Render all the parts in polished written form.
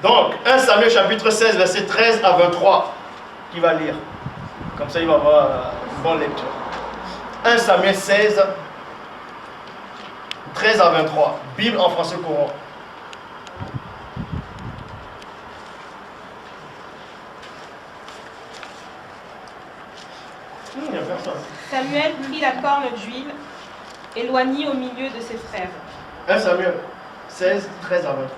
Donc, 1 Samuel chapitre 16, verset 13 à 23. Qui va lire? Comme ça, il va avoir une bonne lecture. 1 Samuel 16, 13 à 23. Bible en français courant. Il n'y a personne. Samuel prit la corne d'huile, éloignit au milieu de ses frères. 1 Samuel 16, 13 à 23.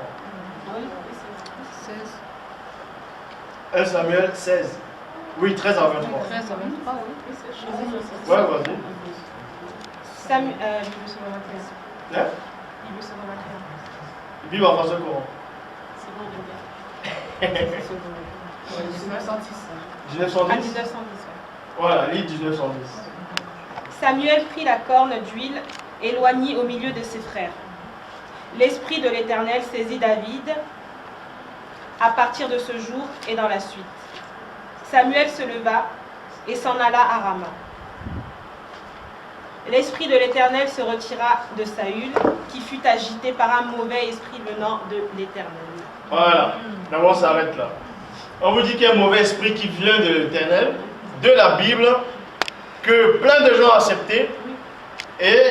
1 Samuel 16. Oui, 13 à 23. 13 à 23, oui. Ouais, vas-y. Samuel, Hein? Bible en français courant. C'est bon, de bien. 1910. à 1910. Voilà, lit 1910. Samuel prit la corne d'huile, éloignit au milieu de ses frères. L'Esprit de l'Éternel saisit David à partir de ce jour et dans la suite. Samuel se leva et s'en alla à Rama. L'Esprit de l'Éternel se retira de Saül, qui fut agité par un mauvais esprit venant de l'Éternel. Voilà, d'abord on s'arrête là. On vous dit qu'il y a un mauvais esprit qui vient de l'Éternel, de la Bible, que plein de gens ont accepté et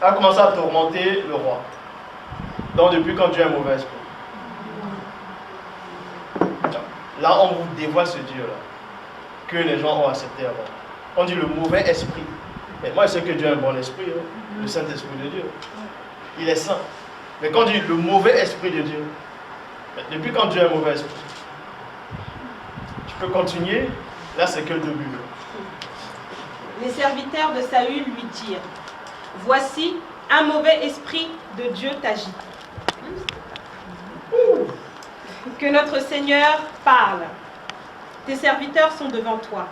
a commencé à tourmenter le roi. Donc depuis quand Dieu a un mauvais esprit. Là on vous dévoile ce Dieu-là, que les gens ont accepté avant. On dit le mauvais esprit. Mais moi je sais que Dieu a un bon esprit, hein, le Saint-Esprit de Dieu. Il est saint. Mais quand on dit le mauvais esprit de Dieu, depuis quand Dieu a un mauvais esprit? Tu peux continuer, là c'est que le début. Les serviteurs de Saül lui dirent: voici, un mauvais esprit de Dieu t'agite. Que notre Seigneur parle. Tes serviteurs sont devant toi.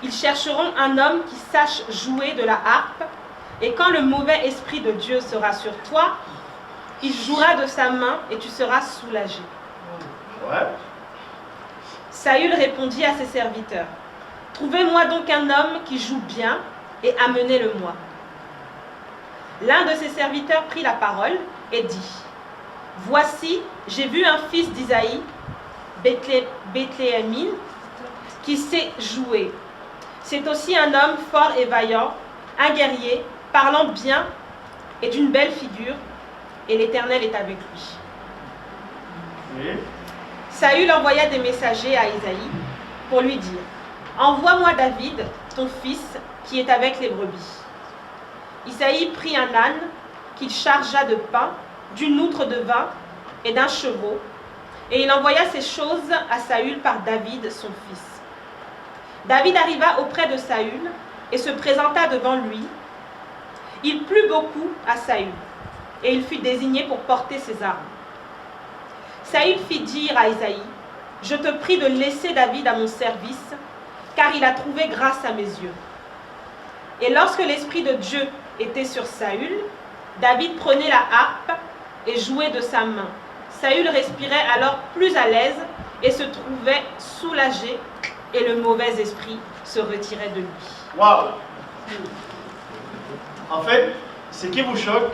Ils chercheront un homme qui sache jouer de la harpe, et quand le mauvais esprit de Dieu sera sur toi, il jouera de sa main et tu seras soulagé. Ouais. Saül répondit à ses serviteurs: trouvez-moi donc un homme qui joue bien et amenez-le-moi. L'un de ses serviteurs prit la parole et dit: voici, j'ai vu un fils d'Isaïe, Bethléemite, qui sait jouer. C'est aussi un homme fort et vaillant, un guerrier, parlant bien et d'une belle figure, et l'Éternel est avec lui. Oui. Saül envoya des messagers à Isaïe pour lui dire: envoie-moi David, ton fils, qui est avec les brebis. Isaïe prit un âne qu'il chargea de pain, d'une outre de vin et d'un chevreau, et il envoya ces choses à Saül par David, son fils. David arriva auprès de Saül et se présenta devant lui. Il plut beaucoup à Saül, et il fut désigné pour porter ses armes. Saül fit dire à Isaïe: je te prie de laisser David à mon service, car il a trouvé grâce à mes yeux. Et lorsque l'Esprit de Dieu était sur Saül, David prenait la harpe et jouait de sa main. Saül respirait alors plus à l'aise et se trouvait soulagé, et le mauvais esprit se retirait de lui. Waouh! En fait, ce qui vous choque,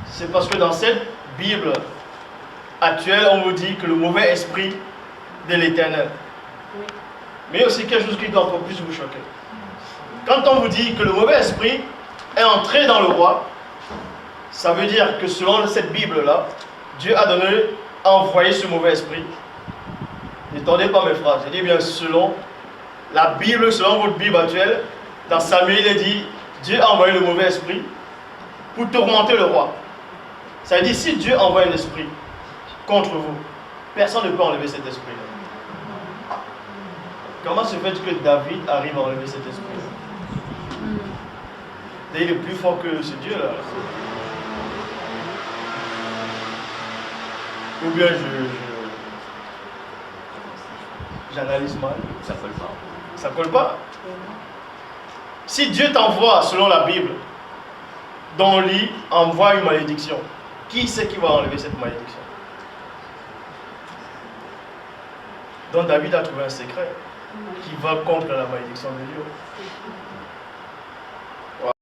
c'est parce que dans cette Bible actuelle, on vous dit que le mauvais esprit de l'Éternel. Oui. Mais aussi quelque chose qui doit encore plus vous choquer. Quand on vous dit que le mauvais esprit est entré dans le roi, ça veut dire que selon cette Bible-là, Dieu a envoyé ce mauvais esprit. N'étendez pas mes phrases, je dis bien selon la Bible, selon votre Bible actuelle. Dans Samuel, il est dit, Dieu a envoyé le mauvais esprit pour tourmenter le roi. Ça veut dire, si Dieu envoie un esprit contre vous, personne ne peut enlever cet esprit-là. Comment se fait que David arrive à enlever cet esprit-là? Il est plus fort que ce Dieu-là. Ou bien j'analyse mal. Ça colle pas. Ça colle pas. Si Dieu t'envoie, selon la Bible, dans le lit, envoie une malédiction, qui c'est qui va enlever cette malédiction? Donc David a trouvé un secret qui va contre la malédiction de Dieu.